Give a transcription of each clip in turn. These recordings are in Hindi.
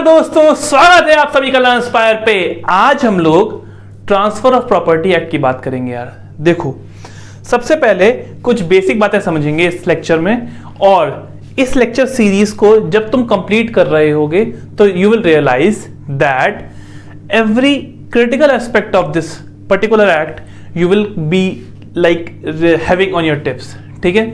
दोस्तों, स्वागत है आप सभी का लर्न इंस्पायर पे। आज हम लोग ट्रांसफर ऑफ प्रॉपर्टी एक्ट की बात करेंगे। यार देखो, सबसे पहले कुछ बेसिक बातें समझेंगे इस लेक्चर में, और इस लेक्चर सीरीज को जब तुम कंप्लीट कर रहे होगे तो you will realise that every critical aspect of this particular act you will be like having on your tips. ठीक है,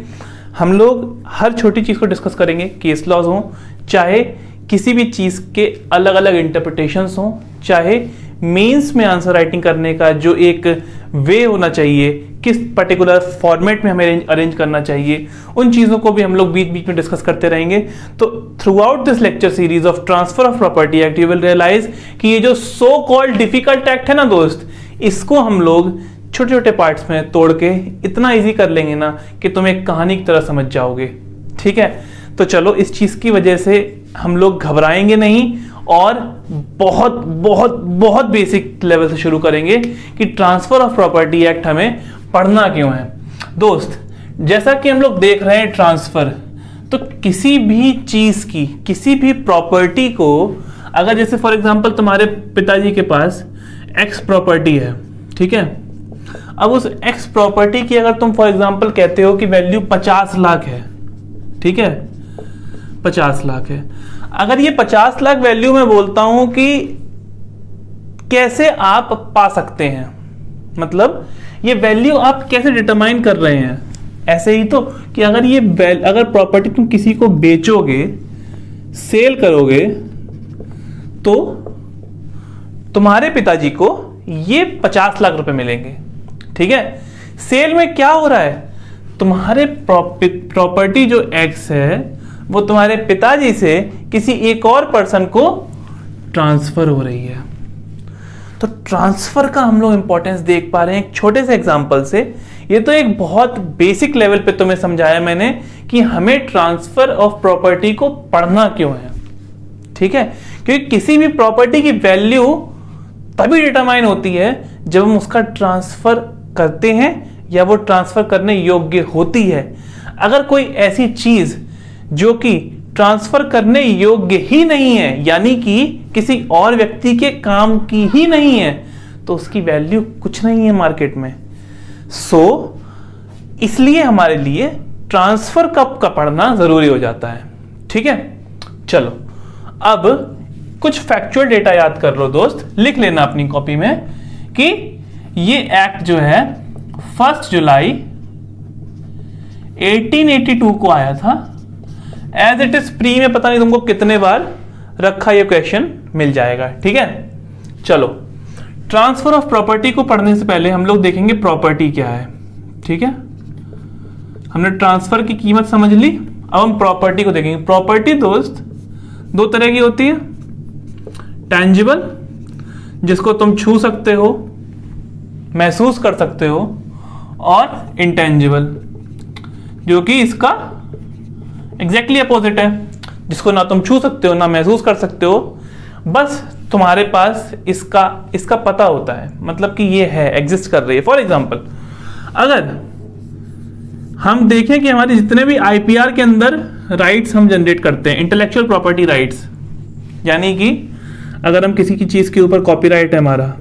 हम लोग हर छोटी चीज को डिस्कस करेंगे। केस लॉज हो, चाहे किसी भी चीज के अलग अलग इंटरप्रिटेशंस हो, चाहे मेंस में आंसर राइटिंग करने का जो एक वे होना चाहिए, किस पर्टिकुलर फॉर्मेट में हमें अरेंज करना चाहिए, उन चीज़ों को भी हम लोग बीच बीच में डिस्कस करते रहेंगे। तो throughout this lecture series of transfer of property act you will realise कि ये जो सो कॉल्ड डिफिकल्ट एक्ट है ना दोस्त, इसको हम लोग छोटे छोटे पार्ट्स में तोड़ के इतना इजी कर लेंगे ना कि तुम एक कहानी की तरह समझ जाओगे। ठीक है, तो चलो इस चीज़ की वजह से हम लोग घबराएंगे नहीं और बहुत बहुत बहुत बेसिक लेवल से शुरू करेंगे कि ट्रांसफर ऑफ प्रॉपर्टी एक्ट हमें पढ़ना क्यों है। दोस्त, जैसा कि हम लोग देख रहे हैं ट्रांसफर, तो किसी भी चीज की, किसी भी प्रॉपर्टी को, अगर जैसे फॉर एग्जांपल तुम्हारे पिताजी के पास एक्स प्रॉपर्टी है, ठीक है, अब उस एक्स प्रॉपर्टी की अगर तुम फॉर एग्जांपल कहते हो कि वैल्यू 50 लाख है, ठीक है, 50 लाख है। अगर ये 50 लाख वैल्यू में बोलता हूं कि कैसे आप पा सकते हैं, मतलब ये वैल्यू आप कैसे डिटरमाइन कर रहे हैं, ऐसे ही तो कि अगर प्रॉपर्टी तुम किसी को बेचोगे, सेल करोगे, तो तुम्हारे पिताजी को ये 50 लाख रुपए मिलेंगे। ठीक है, सेल में क्या हो रहा है, तुम्हारे प्रॉपर्टी जो एक्स है वो तुम्हारे पिताजी से किसी एक और पर्सन को ट्रांसफर हो रही है। तो ट्रांसफर का हम लोग इंपॉर्टेंस देख पा रहे हैं एक छोटे से एग्जांपल से। ये तो एक बहुत बेसिक लेवल पे तुम्हें समझाया मैंने कि हमें ट्रांसफर ऑफ प्रॉपर्टी को पढ़ना क्यों है। ठीक है, क्योंकि किसी भी प्रॉपर्टी की वैल्यू तभी डिटरमाइन होती है जब हम उसका ट्रांसफर करते हैं या वो ट्रांसफर करने योग्य होती है। अगर कोई ऐसी चीज जो कि ट्रांसफर करने योग्य ही नहीं है, यानी कि किसी और व्यक्ति के काम की ही नहीं है, तो उसकी वैल्यू कुछ नहीं है मार्केट में। इसलिए हमारे लिए ट्रांसफर का पढ़ना जरूरी हो जाता है। ठीक है, चलो अब कुछ फैक्चुअल डेटा याद कर लो दोस्त, लिख लेना अपनी कॉपी में कि ये एक्ट जो है 1 जुलाई 1882 को आया था। एज इट इज प्री में पता नहीं तुमको कितने बार रखा, ये क्वेश्चन मिल जाएगा। ठीक है, चलो ट्रांसफर ऑफ प्रॉपर्टी को पढ़ने से पहले हम लोग देखेंगे प्रॉपर्टी क्या है। ठीक है, हमने ट्रांसफर की कीमत समझ ली, अब हम प्रॉपर्टी को देखेंगे। प्रॉपर्टी दोस्त दो तरह की होती है, टेंजिबल जिसको तुम छू सकते हो, महसूस कर सकते हो, और इंटेंजिबल जो कि इसका एग्जैक्टली अपोजिट है, जिसको ना तुम छू सकते हो ना महसूस कर सकते हो, बस तुम्हारे पास इसका पता होता है, मतलब कि ये है, एग्जिस्ट कर रही है। फॉर एग्जांपल अगर हम देखें कि हमारे जितने भी आईपीआर के अंदर राइट्स हम जनरेट करते हैं, इंटेलेक्चुअल प्रॉपर्टी राइट्स, यानी कि अगर हम किसी की चीज के ऊपर कॉपीराइट है हमारा,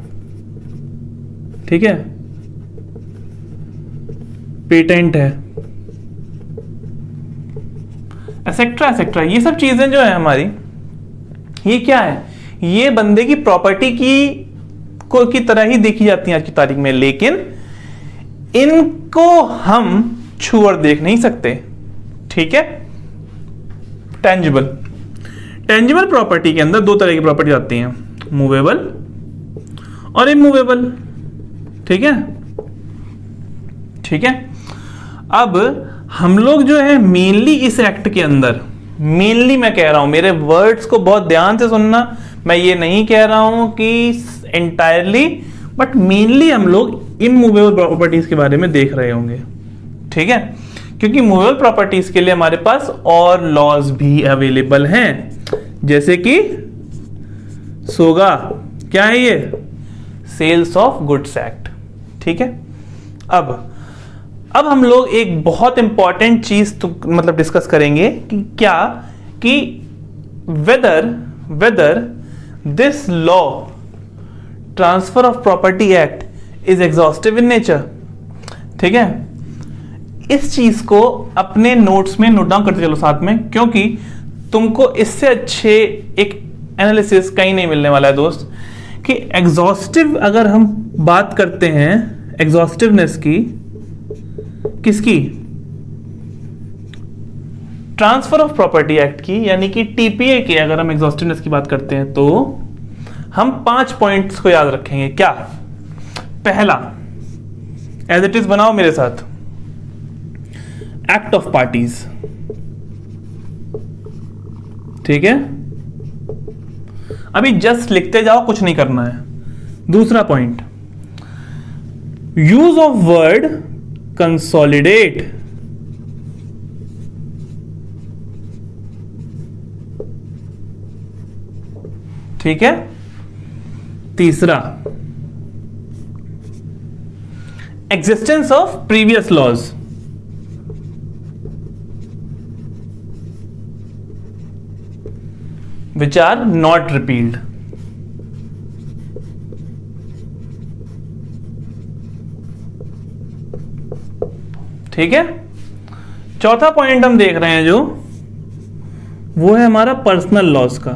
ठीक है, पेटेंट है, एसेक्ट्रा एसेक्ट्रा, ये सब चीजें जो है हमारी, ये क्या है, ये बंदे की प्रॉपर्टी की तरह ही देखी जाती है आज की तारीख में, लेकिन इनको हम छू और देख नहीं सकते। ठीक है, टेंजिबल प्रॉपर्टी के अंदर दो तरह की प्रॉपर्टी आती हैं, मूवेबल और इमूवेबल। ठीक है, ठीक है, अब हम लोग जो है मेनली इस एक्ट के अंदर, मेनली मैं कह रहा हूं, मेरे वर्ड्स को बहुत ध्यान से सुनना, मैं ये नहीं कह रहा हूं कि एंटायरली, बट मेनली हम लोग इमूवेबल प्रॉपर्टीज के बारे में देख रहे होंगे। ठीक है, क्योंकि मूवेबल प्रॉपर्टीज के लिए हमारे पास और लॉज भी अवेलेबल हैं, जैसे कि सोगा, क्या है ये, सेल्स ऑफ गुड्स एक्ट। ठीक है, अब हम लोग एक बहुत इंपॉर्टेंट चीज मतलब डिस्कस करेंगे कि क्या कि whether whether this law transfer of property act is exhaustive in nature. ठीक है, इस चीज को अपने नोट्स में नोट डाउन करते चलो साथ में, क्योंकि तुमको इससे अच्छे एक एनालिसिस कहीं नहीं मिलने वाला है दोस्त, कि एग्जॉस्टिव अगर हम बात करते हैं एग्जॉस्टिवनेस की, किसकी, ट्रांसफर ऑफ प्रॉपर्टी एक्ट की, यानी कि टीपीए की अगर हम एग्जॉस्टिवनेस की बात करते हैं तो हम 5 पॉइंट्स को याद रखेंगे। क्या? पहला, एज इट इज बनाओ मेरे साथ, एक्ट ऑफ पार्टीज। ठीक है, अभी जस्ट लिखते जाओ, कुछ नहीं करना है। दूसरा point, use of word consolidate. ठीक है, तीसरा, existence of previous laws. which are not repealed। ठीक है, चौथा पॉइंट हम देख रहे हैं जो वो है हमारा पर्सनल लॉस का।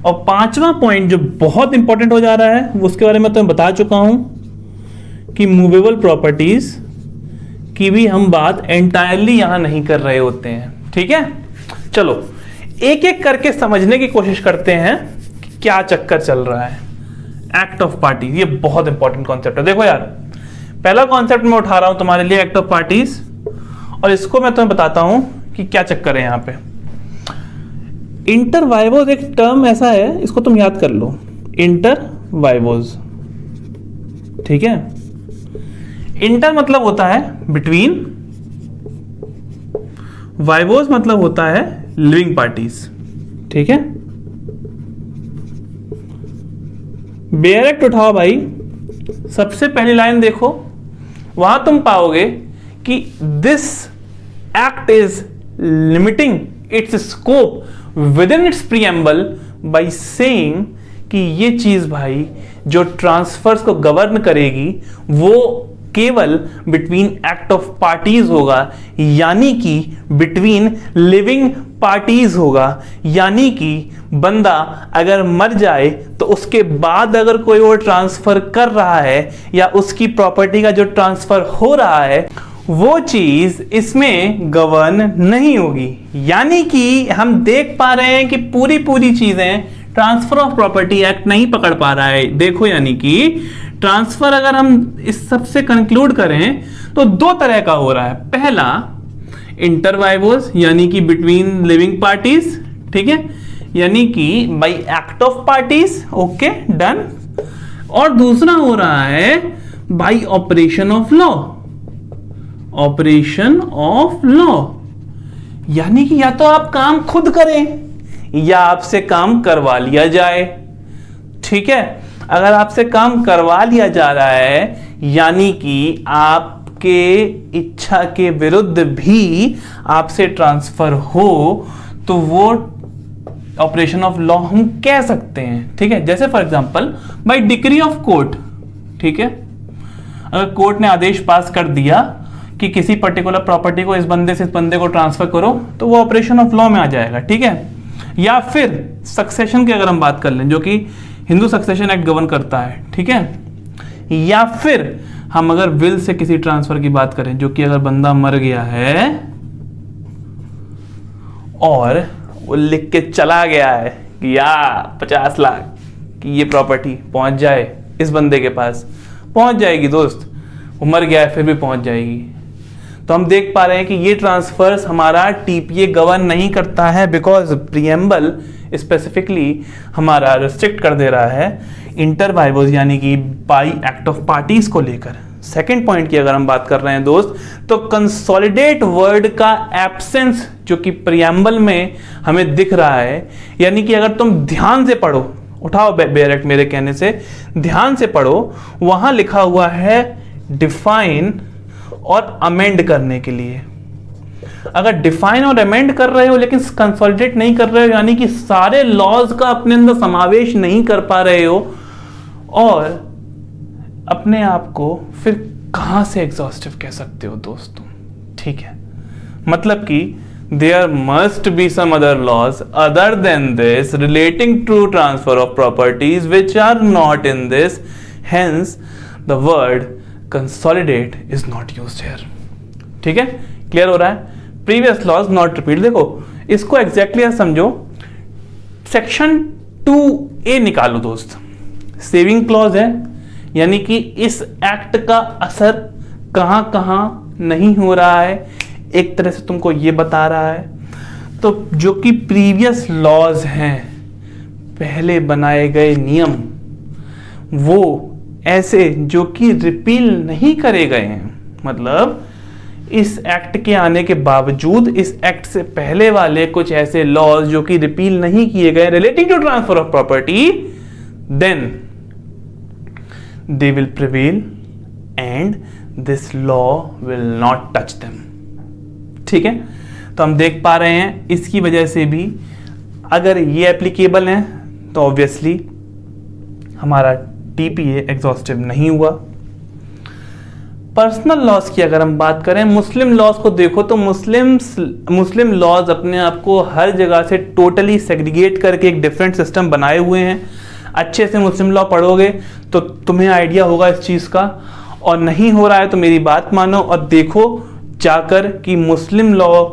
और पांचवा पॉइंट जो बहुत इंपॉर्टेंट हो जा रहा है, उसके बारे में तो मैं बता चुका हूं कि मूवेबल प्रॉपर्टीज की भी हम बात एंटायरली यहां नहीं कर रहे होते हैं। ठीक है, चलो एक एक करके समझने की कोशिश करते हैं कि क्या चक्कर चल रहा है। एक्ट ऑफ पार्टीज, ये बहुत इंपॉर्टेंट कॉन्सेप्ट है। देखो यार, पहला कॉन्सेप्ट मैं उठा रहा हूं तुम्हारे लिए, एक्ट ऑफ पार्टीज, और इसको मैं तुम्हें बताता हूं कि क्या चक्कर है यहां पे। इंटर वाइवोज एक टर्म ऐसा है, इसको तुम याद कर लो, इंटर वाइवोज। ठीक है, इंटर मतलब होता है बिटवीन, वाइवोज मतलब होता है लिविंग पार्टीज। ठीक है, बेयर एक्ट उठाओ भाई, सबसे पहली लाइन देखो, वहां तुम पाओगे कि this act is limiting it's scope with in its preamble by saying कि ये चीज भाई जो ट्रांसफर्स को गवर्न करेगी वो केवल बिटवीन एक्ट ऑफ पार्टीज होगा, यानी कि बिटवीन लिविंग पार्टीज होगा। यानी कि बंदा अगर मर जाए तो उसके बाद अगर कोई और ट्रांसफर कर रहा है या उसकी प्रॉपर्टी का जो ट्रांसफर हो रहा है वो चीज इसमें गवर्न नहीं होगी। यानी कि हम देख पा रहे हैं कि पूरी चीजें ट्रांसफर ऑफ प्रॉपर्टी एक्ट नहीं पकड़ पा रहा है। देखो, यानी कि ट्रांसफर अगर हम इस सब से कंक्लूड करें तो दो तरह का हो रहा है। पहला, इंटर वाइवोज, यानी कि बिटवीन लिविंग पार्टीज। ठीक है, यानी कि bye act of parties. Okay, done. और दूसरा हो रहा है bye operation of law. Operation of law यानी कि या तो आप काम खुद करें या आपसे काम करवा लिया जाए। ठीक है, अगर आपसे काम करवा लिया जा रहा है यानी कि आपके इच्छा के विरुद्ध भी आपसे ट्रांसफर हो तो वो ऑपरेशन ऑफ लॉ हम कह सकते हैं। ठीक है, जैसे for example by decree of court. ठीक है, अगर कोर्ट ने आदेश पास कर दिया कि किसी पर्टिकुलर प्रॉपर्टी को इस बंदे से इस बंदे को ट्रांसफर करो तो वो ऑपरेशन ऑफ लॉ में आ जाएगा। ठीक है, या फिर सक्सेशन की अगर हम बात कर लें जो कि हिंदू सक्सेशन एक्ट गवर्न करता है। ठीक है, या फिर हम अगर विल से किसी ट्रांसफर की बात करें जो कि अगर बंदा मर गया है और वो लिख के चला गया है कि या 50 लाख की ये प्रॉपर्टी पहुंच जाए इस बंदे के पास, पहुंच जाएगी दोस्त, वो मर गया है फिर भी पहुंच जाएगी। तो हम देख पा रहे हैं कि ये ट्रांसफर्स हमारा टीपीए गवर्न नहीं करता है बिकॉज प्रीएम्बल स्पेसिफिकली हमारा रिस्ट्रिक्ट कर दे रहा है इंटर वाइवोज यानी कि बाय एक्ट ऑफ पार्टीज को लेकर। सेकेंड पॉइंट की अगर हम बात कर रहे हैं दोस्त तो कंसोलिडेट वर्ड का एब्सेंस जो कि प्रीएम्बल में हमें दिख रहा है, यानी कि अगर तुम ध्यान से पढ़ो, उठाओ बेयर एक्ट मेरे कहने से, ध्यान से पढ़ो, वहां लिखा हुआ है डिफाइन और अमेंड करने के लिए। अगर डिफाइन और अमेंड कर रहे हो लेकिन कंसोलिडेट नहीं कर रहे हो, यानी कि सारे लॉज का अपने अंदर समावेश नहीं कर पा रहे हो, और अपने आप को फिर कहां से एग्जॉस्टिव कह सकते हो दोस्तों? ठीक है, मतलब कि there must be some other laws other than this relating to transfer of properties which are not in this, hence the word consolidate is not used here. ठीक है, क्लियर हो रहा है? previous laws not repeat. देखो इसको एग्जैक्टली समझो, सेक्शन 2A निकालो दोस्त, सेविंग क्लॉज है, यानी कि इस एक्ट का असर कहां कहां नहीं हो रहा है, एक तरह से तुमको ये बता रहा है। तो जो कि प्रीवियस लॉज हैं, पहले बनाए गए नियम, वो ऐसे जो कि रिपील नहीं करे गए हैं, मतलब इस एक्ट के आने के बावजूद इस एक्ट से पहले वाले कुछ ऐसे लॉज जो कि रिपील नहीं किए गए relating to transfer of property, then they will prevail and this law will not touch them. ठीक है, तो हम देख पा रहे हैं इसकी वजह से भी अगर ये एप्लीकेबल है तो ऑब्वियसली हमारा टीपीए एग्जॉस्टिव नहीं हुआ। पर्सनल लॉज की अगर हम बात करें, मुस्लिम लॉज को देखो तो मुस्लिम लॉज अपने आप को हर जगह से टोटली सेग्रीगेट करके एक डिफरेंट सिस्टम बनाए हुए हैं। अच्छे से मुस्लिम लॉ पढ़ोगे तो तुम्हें आइडिया होगा इस चीज का, और नहीं हो रहा है तो मेरी बात मानो और देखो जाकर कि मुस्लिम लॉ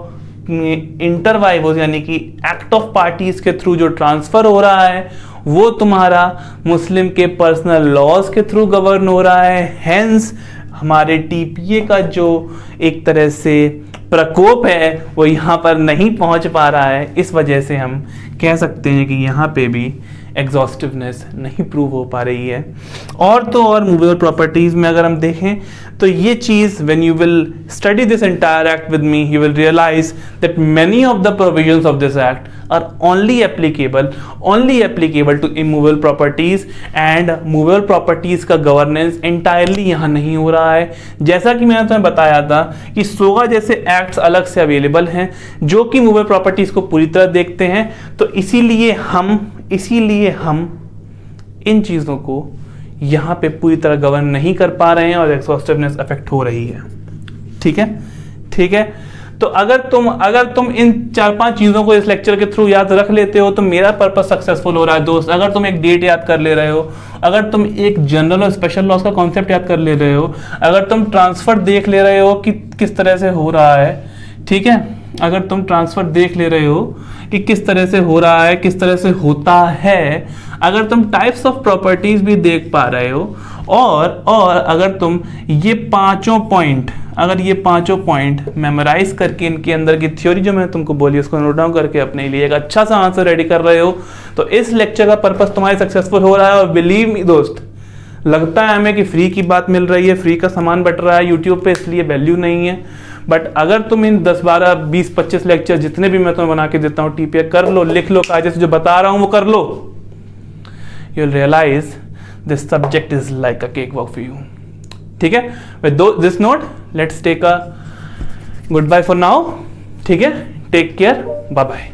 में इंटरवाइवोस यानी कि एक्ट ऑफ पार्टीज के थ्रू जो ट्रांसफर हो रहा है वो तुम्हारा मुस्लिम के पर्सनल लॉज के थ्रू गवर्न हो रहा है। हेंस हमारे टीपीए का जो एक तरह से प्रकोप है वो यहाँ पर नहीं पहुंच पा रहा है। इस वजह से हम कह सकते हैं कि यहाँ पे भी एग्जॉस्टिवनेस नहीं प्रूव हो पा रही है। और तो और मूवेबल प्रॉपर्टीज में अगर हम देखें तो ये चीज when you will study this entire act with me you will realise that many of the provisions of this act are only applicable to immovable properties, and movable properties का गवर्नेंस इंटायरली यहाँ नहीं हो रहा है। जैसा कि मैंने तुम्हें बताया था कि सोगा जैसे एक्ट्स अलग से अवेलेबल हैं जो कि मूवेबल प्रॉपर्टीज को पूरी तरह देखते हैं, तो इसीलिए हम इन चीजों को यहां पे पूरी तरह गवर्न नहीं कर पा रहे हैं और एग्जॉस्टिवनेस अफेक्ट हो रही है। ठीक है, तो अगर तुम इन 4-5 चीजों को इस लेक्चर के थ्रू याद रख लेते हो तो मेरा पर्पस सक्सेसफुल हो रहा है दोस्त। अगर तुम एक डेट याद कर ले रहे हो, अगर तुम एक जनरल और स्पेशल लॉस का कॉन्सेप्ट याद कर ले रहे हो, अगर तुम ट्रांसफर देख ले रहे हो कि किस तरह से हो रहा है, ठीक है, अगर तुम ट्रांसफर देख ले रहे हो कि किस तरह से हो रहा है, किस तरह से होता है, अगर तुम टाइप्स ऑफ प्रॉपर्टीज भी देख पा रहे हो, और अगर तुम ये पांचों पॉइंट मेमोराइज करके इनके अंदर की थ्योरी जो मैं तुमको बोली उसको नोट डाउन करके अपने लिए एक अच्छा सा आंसर रेडी कर रहे हो, तो इस लेक्चर का पर्पस तुम्हारे सक्सेसफुल हो रहा है। और बिलीव मी दोस्त, लगता है हमें कि फ्री की बात मिल रही है, फ्री का सामान बट रहा है यूट्यूब पे, इसलिए वैल्यू नहीं है। बट अगर तुम इन 10, 12, 20, 25 लेक्चर जितने भी मैं तुम्हें बना के देता हूँ टीपीए कर लो, लिख लो, कायदे से जो बता रहा हूँ वो कर लो, you will realise this subject is like a cake walk for you. ठीक है, with this note let's take a goodbye for now. ठीक है, टेक केयर, बाय बाय।